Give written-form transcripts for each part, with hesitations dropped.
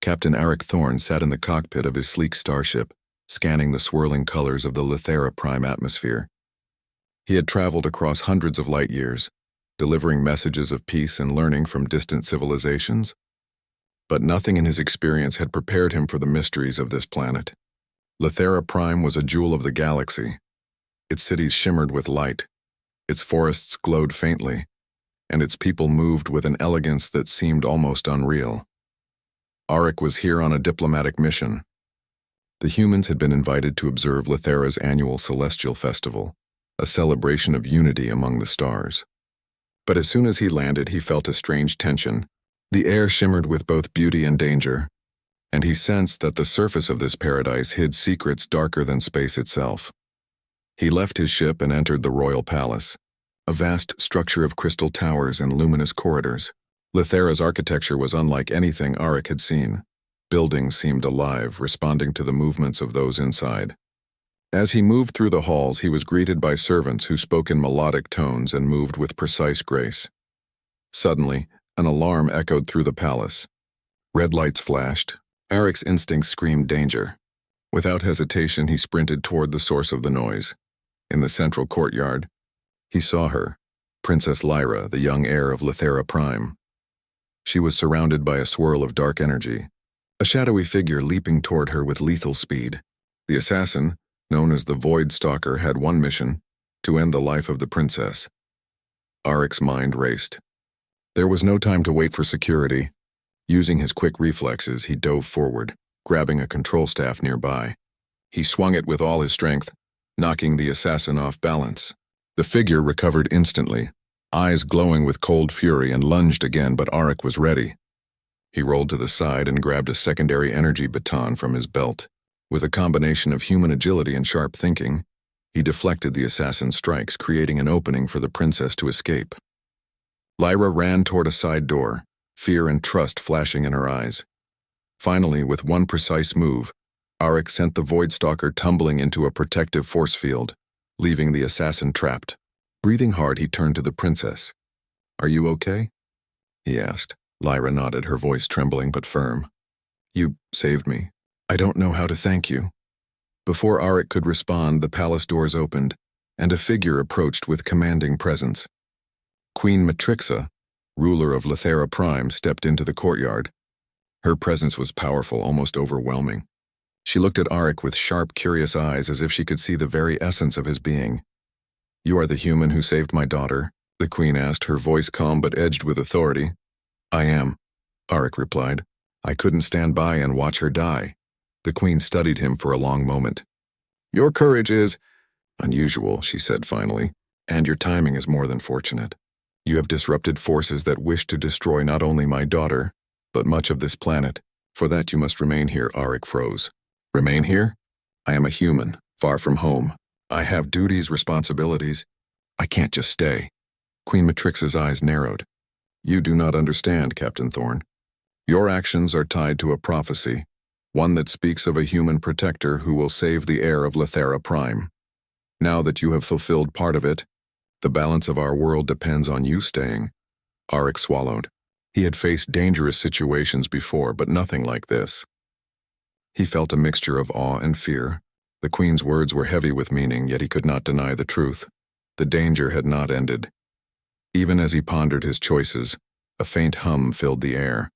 Captain Arik Thorne sat in the cockpit of his sleek starship, scanning the swirling colors of the Lithera Prime atmosphere. He had traveled across hundreds of light years, delivering messages of peace and learning from distant civilizations, but nothing in his experience had prepared him for the mysteries of this planet. Lithera Prime was a jewel of the galaxy. Its cities shimmered with light, its forests glowed faintly, and its people moved with an elegance that seemed almost unreal. Arik was here on a diplomatic mission. The humans had been invited to observe Lithera's annual celestial festival, a celebration of unity among the stars. But as soon as he landed, he felt a strange tension. The air shimmered with both beauty and danger, and he sensed that the surface of this paradise hid secrets darker than space itself. He left his ship and entered the royal palace, a vast structure of crystal towers and luminous corridors. Lithera's architecture was unlike anything Arik had seen. Buildings seemed alive, responding to the movements of those inside. As he moved through the halls, he was greeted by servants who spoke in melodic tones and moved with precise grace. Suddenly, an alarm echoed through the palace. Red lights flashed. Arik's instincts screamed danger. Without hesitation, he sprinted toward the source of the noise. In the central courtyard, he saw her, Princess Lyra, the young heir of Lithera Prime. She was surrounded by a swirl of dark energy, a shadowy figure leaping toward her with lethal speed. The assassin, known as the Void Stalker, had one mission: to end the life of the princess. Arik's mind raced. There was no time to wait for security. Using his quick reflexes, he dove forward, grabbing a control staff nearby. He swung it with all his strength, knocking the assassin off balance. The figure recovered instantly, eyes glowing with cold fury, and lunged again, but Arik was ready. He rolled to the side and grabbed a secondary energy baton from his belt. With a combination of human agility and sharp thinking, he deflected the assassin's strikes, creating an opening for the princess to escape. Lyra ran toward a side door, fear and trust flashing in her eyes. Finally, with one precise move, Arik sent the Void Stalker tumbling into a protective force field, leaving the assassin trapped. Breathing hard, he turned to the princess. "Are you okay?" he asked. Lyra nodded, her voice trembling but firm. "You saved me. I don't know how to thank you." Before Arik could respond, the palace doors opened, and a figure approached with commanding presence. Queen Matrixa, ruler of Lithera Prime, stepped into the courtyard. Her presence was powerful, almost overwhelming. She looked at Arik with sharp, curious eyes, as if she could see the very essence of his being. "You are the human who saved my daughter?" the queen asked, her voice calm but edged with authority. "I am," Arik replied. "I couldn't stand by and watch her die." The queen studied him for a long moment. "Your courage is unusual," she said finally, "and your timing is more than fortunate. You have disrupted forces that wish to destroy not only my daughter, but much of this planet. For that you must remain here." Arik froze. "Remain here? I am a human, far from home. I have duties, responsibilities. I can't just stay." Queen Matrixa's eyes narrowed. "You do not understand, Captain Thorne. Your actions are tied to a prophecy, one that speaks of a human protector who will save the heir of Lithera Prime. Now that you have fulfilled part of it, the balance of our world depends on you staying." Arik swallowed. He had faced dangerous situations before, but nothing like this. He felt a mixture of awe and fear. The queen's words were heavy with meaning, yet he could not deny the truth. The danger had not ended. Even as he pondered his choices, a faint hum filled the air.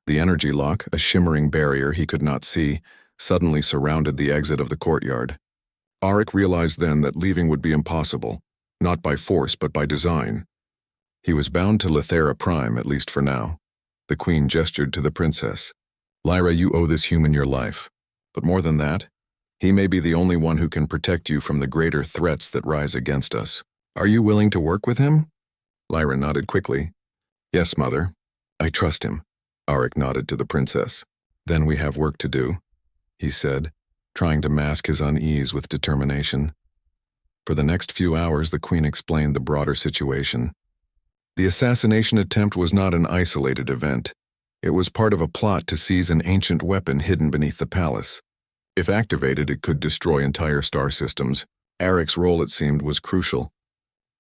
The energy lock, a shimmering barrier he could not see, suddenly surrounded the exit of the courtyard. Arik realized then that leaving would be impossible, not by force but by design. He was bound to Lithera Prime, at least for now. The queen gestured to the princess. "Lyra, you owe this human your life. But more than that, he may be the only one who can protect you from the greater threats that rise against us. Are you willing to work with him?" Lyra nodded quickly. "Yes, mother. I trust him." Arik nodded to the princess. "Then we have work to do," he said, trying to mask his unease with determination. For the next few hours, the queen explained the broader situation. The assassination attempt was not an isolated event. It was part of a plot to seize an ancient weapon hidden beneath the palace. If activated, it could destroy entire star systems. Arik's role, it seemed, was crucial.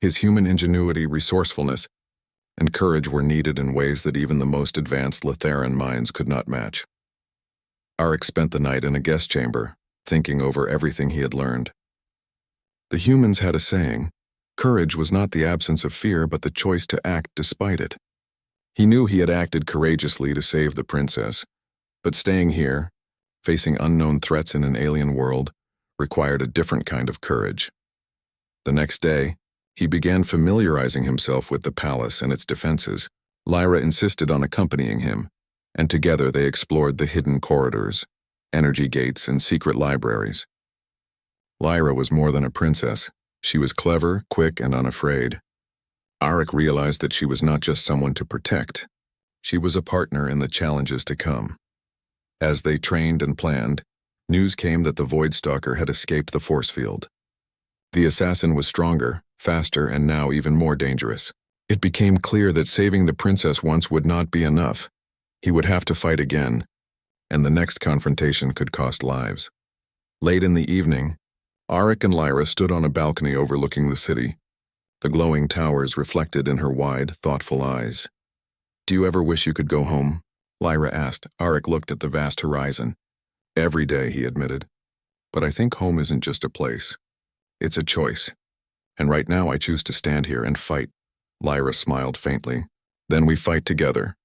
His human ingenuity, resourcefulness, and courage were needed in ways that even the most advanced Litheran minds could not match. Arik spent the night in a guest chamber, thinking over everything he had learned. The humans had a saying: courage was not the absence of fear but the choice to act despite it. He knew he had acted courageously to save the princess, but staying here, facing unknown threats in an alien world, required a different kind of courage. The next day, he began familiarizing himself with the palace and its defenses. Lyra insisted on accompanying him, and together they explored the hidden corridors, energy gates, and secret libraries. Lyra was more than a princess. She was clever, quick, and unafraid. Arik realized that she was not just someone to protect. She was a partner in the challenges to come. As they trained and planned, news came that the Voidstalker had escaped the force field. The assassin was stronger, faster, and now even more dangerous. It became clear that saving the princess once would not be enough. He would have to fight again, and the next confrontation could cost lives. Late in the evening, Arik and Lyra stood on a balcony overlooking the city, the glowing towers reflected in her wide, thoughtful eyes. "Do you ever wish you could go home?" Lyra asked. Arik looked at the vast horizon. "Every day," he admitted. "But I think home isn't just a place. It's a choice. And right now I choose to stand here and fight." Lyra smiled faintly. "Then we fight together."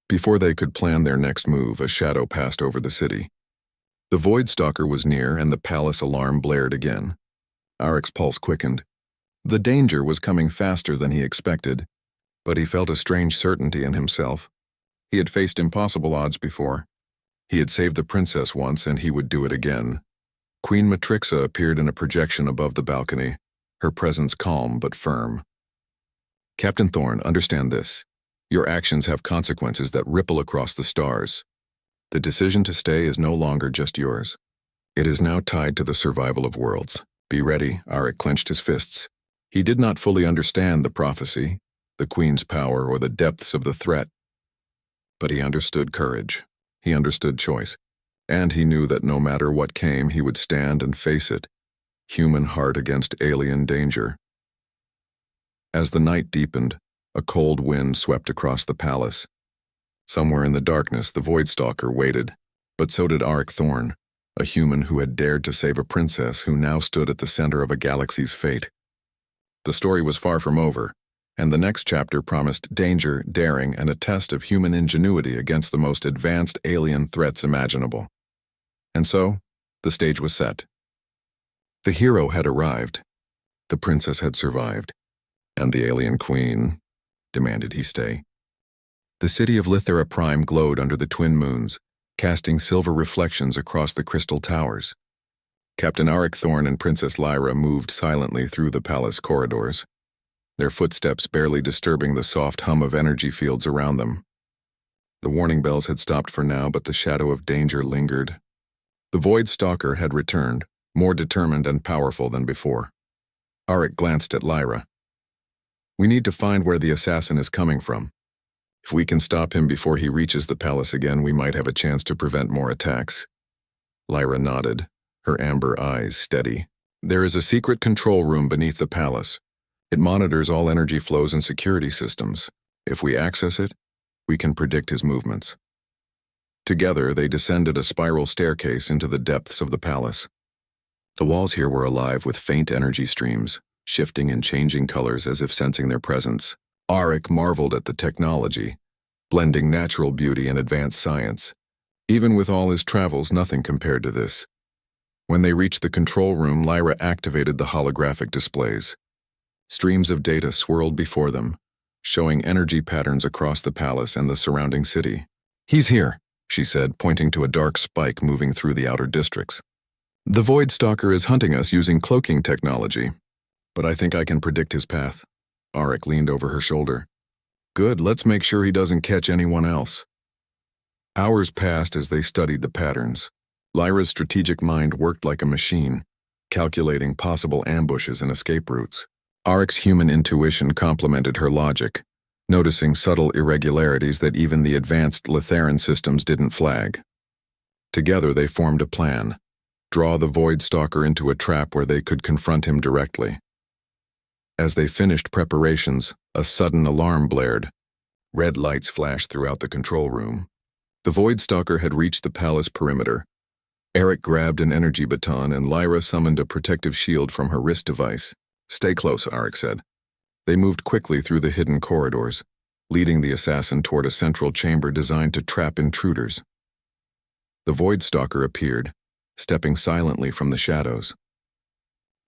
Before they could plan their next move, a shadow passed over the city. The Voidstalker was near, and the palace alarm blared again. Arik's pulse quickened. The danger was coming faster than he expected, but he felt a strange certainty in himself. He had faced impossible odds before. He had saved the princess once, and he would do it again. Queen Matrixa appeared in a projection above the balcony, her presence calm but firm. "Captain Thorne, understand this. Your actions have consequences that ripple across the stars. The decision to stay is no longer just yours. It is now tied to the survival of worlds. Be ready." Arik clenched his fists. He did not fully understand the prophecy, the Queen's power, or the depths of the threat. But he understood courage. He understood choice. And he knew that no matter what came, he would stand and face it. Human heart against alien danger. As the night deepened, a cold wind swept across the palace. Somewhere in the darkness, the Voidstalker waited, but so did Arik Thorne, a human who had dared to save a princess who now stood at the center of a galaxy's fate. The story was far from over, and the next chapter promised danger, daring, and a test of human ingenuity against the most advanced alien threats imaginable. And so, the stage was set. The hero had arrived. The princess had survived. And the alien queen, demanded he stay. The city of Lithera Prime glowed under the twin moons, casting silver reflections across the crystal towers. Captain Arik Thorne and Princess Lyra moved silently through the palace corridors, their footsteps barely disturbing the soft hum of energy fields around them. The warning bells had stopped for now, but the shadow of danger lingered. The Voidstalker had returned, more determined and powerful than before. Arik glanced at Lyra. "We need to find where the assassin is coming from. If we can stop him before he reaches the palace again, we might have a chance to prevent more attacks." Lyra nodded, her amber eyes steady. "There is a secret control room beneath the palace. It monitors all energy flows and security systems. If we access it, we can predict his movements." Together, they descended a spiral staircase into the depths of the palace. The walls here were alive with faint energy streams, shifting and changing colors as if sensing their presence. Arik marveled at the technology, blending natural beauty and advanced science. Even with all his travels, nothing compared to this. When they reached the control room, Lyra activated the holographic displays. Streams of data swirled before them, showing energy patterns across the palace and the surrounding city. "He's here," she said, pointing to a dark spike moving through the outer districts. "The Voidstalker is hunting us using cloaking technology, but I think I can predict his path." Arik leaned over her shoulder. "Good, let's make sure he doesn't catch anyone else." Hours passed as they studied the patterns. Lyra's strategic mind worked like a machine, calculating possible ambushes and escape routes. Arik's human intuition complemented her logic, noticing subtle irregularities that even the advanced Litheran systems didn't flag. Together they formed a plan: draw the Voidstalker into a trap where they could confront him directly. As they finished preparations, a sudden alarm blared. Red lights flashed throughout the control room. The Void Stalker had reached the palace perimeter. Eric grabbed an energy baton and Lyra summoned a protective shield from her wrist device. "Stay close," Eric said. They moved quickly through the hidden corridors, leading the assassin toward a central chamber designed to trap intruders. The Void Stalker appeared, stepping silently from the shadows.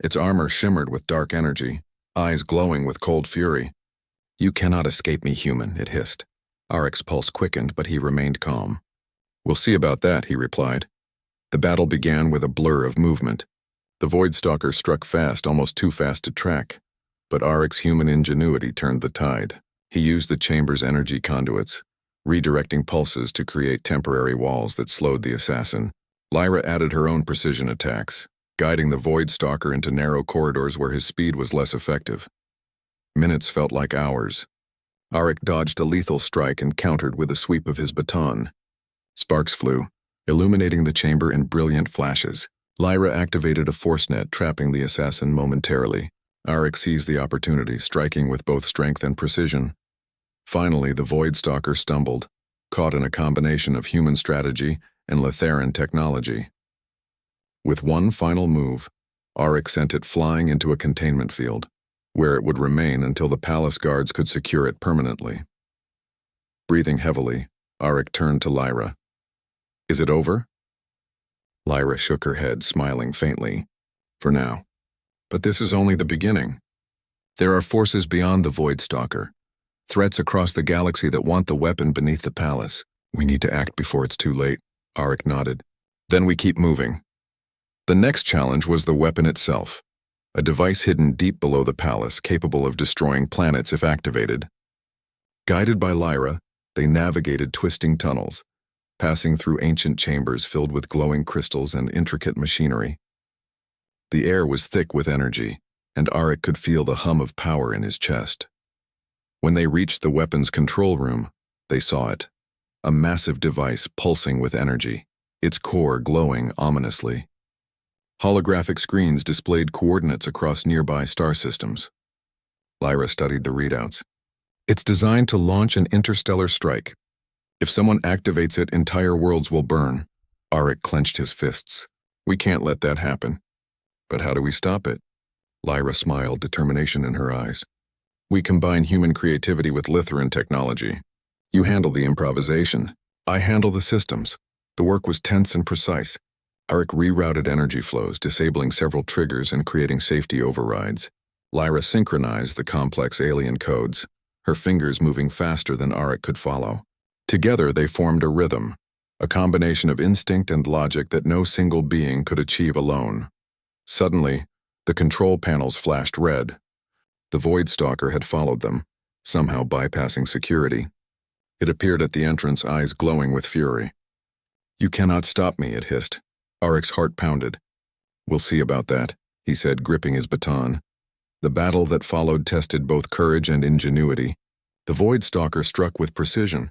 Its armor shimmered with dark energy, eyes glowing with cold fury. "You cannot escape me, human," it hissed. Arik's pulse quickened, but he remained calm. "We'll see about that," he replied. The battle began with a blur of movement. The Void Stalker struck fast, almost too fast to track, but Arik's human ingenuity turned the tide. He used the chamber's energy conduits, redirecting pulses to create temporary walls that slowed the assassin. Lyra added her own precision attacks, guiding the Void Stalker into narrow corridors where his speed was less effective. Minutes felt like hours. Arik dodged a lethal strike and countered with a sweep of his baton. Sparks flew, illuminating the chamber in brilliant flashes. Lyra activated a force net, trapping the assassin momentarily. Arik seized the opportunity, striking with both strength and precision. Finally, the Void Stalker stumbled, caught in a combination of human strategy and Letheran technology. With one final move, Arik sent it flying into a containment field, where it would remain until the palace guards could secure it permanently. Breathing heavily, Arik turned to Lyra. "Is it over?" Lyra shook her head, smiling faintly. "For now. But this is only the beginning. There are forces beyond the Void Stalker, threats across the galaxy that want the weapon beneath the palace. We need to act before it's too late," Arik nodded. "Then we keep moving." The next challenge was the weapon itself, a device hidden deep below the palace capable of destroying planets if activated. Guided by Lyra, they navigated twisting tunnels, passing through ancient chambers filled with glowing crystals and intricate machinery. The air was thick with energy, and Arik could feel the hum of power in his chest. When they reached the weapon's control room, they saw it, a massive device pulsing with energy, its core glowing ominously. Holographic screens displayed coordinates across nearby star systems. Lyra studied the readouts. "It's designed to launch an interstellar strike. If someone activates it, entire worlds will burn." Arik clenched his fists. "We can't let that happen." "But how do we stop it?" Lyra smiled, determination in her eyes. "We combine human creativity with Letheran technology. You handle the improvisation. I handle the systems." The work was tense and precise. Arik rerouted energy flows, disabling several triggers and creating safety overrides. Lyra synchronized the complex alien codes, her fingers moving faster than Arik could follow. Together they formed a rhythm, a combination of instinct and logic that no single being could achieve alone. Suddenly, the control panels flashed red. The Void Stalker had followed them, somehow bypassing security. It appeared at the entrance, eyes glowing with fury. "You cannot stop me," it hissed. Arik's heart pounded. "We'll see about that," he said, gripping his baton. The battle that followed tested both courage and ingenuity. The Void Stalker struck with precision,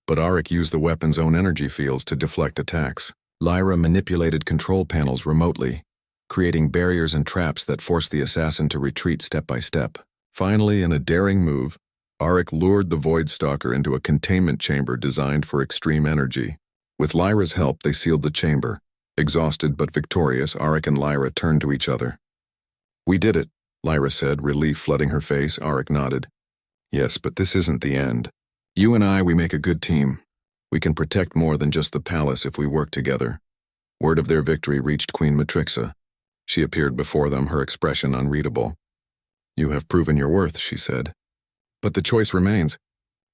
but Arik used the weapon's own energy fields to deflect attacks. Lyra manipulated control panels remotely, creating barriers and traps that forced the assassin to retreat step by step. Finally, in a daring move, Arik lured the Void Stalker into a containment chamber designed for extreme energy. With Lyra's help, they sealed the chamber. Exhausted but victorious, Arik and Lyra turned to each other. "We did it," Lyra said, relief flooding her face. Arik nodded. "Yes, but this isn't the end. You and I, we make a good team. We can protect more than just the palace if we work together." Word of their victory reached Queen Matrixa. She appeared before them, her expression unreadable. "You have proven your worth," she said. "But the choice remains.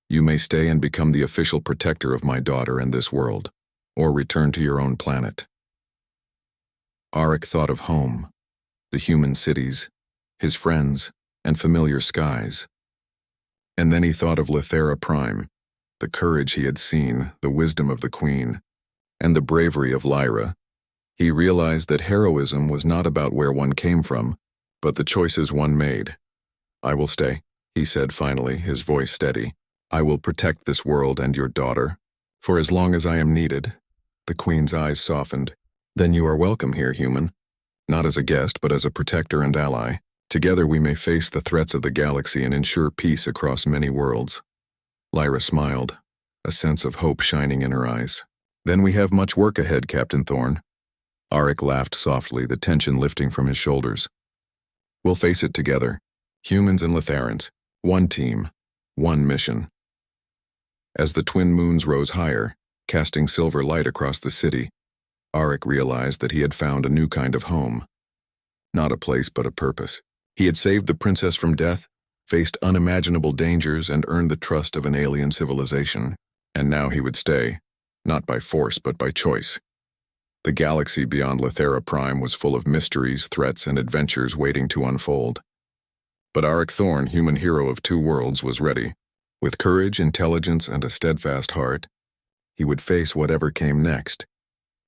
You may stay and become the official protector of my daughter and this world, or return to your own planet." Arik thought of home, the human cities, his friends, and familiar skies. And then he thought of Lethera Prime, the courage he had seen, the wisdom of the Queen, and the bravery of Lyra. He realized that heroism was not about where one came from, but the choices one made. "I will stay," he said finally, his voice steady. "I will protect this world and your daughter, for as long as I am needed." The Queen's eyes softened. "Then you are welcome here, human. Not as a guest, but as a protector and ally." Together we may face the threats of the galaxy and ensure peace across many worlds." Lyra smiled, a sense of hope shining in her eyes. "Then we have much work ahead, Captain Thorne." Arik laughed softly, the tension lifting from his shoulders. "We'll face it together. Humans and Litharans. One team. One mission." As the twin moons rose higher, casting silver light across the city, Arik realized that he had found a new kind of home. Not a place, but a purpose. He had saved the princess from death, faced unimaginable dangers, and earned the trust of an alien civilization. And now he would stay, not by force, but by choice. The galaxy beyond Lithera Prime was full of mysteries, threats, and adventures waiting to unfold. But Arik Thorne, human hero of two worlds, was ready. With courage, intelligence, and a steadfast heart, he would face whatever came next.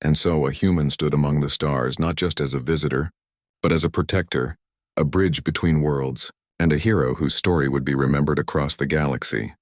And so a human stood among the stars, not just as a visitor, but as a protector, a bridge between worlds, and a hero whose story would be remembered across the galaxy.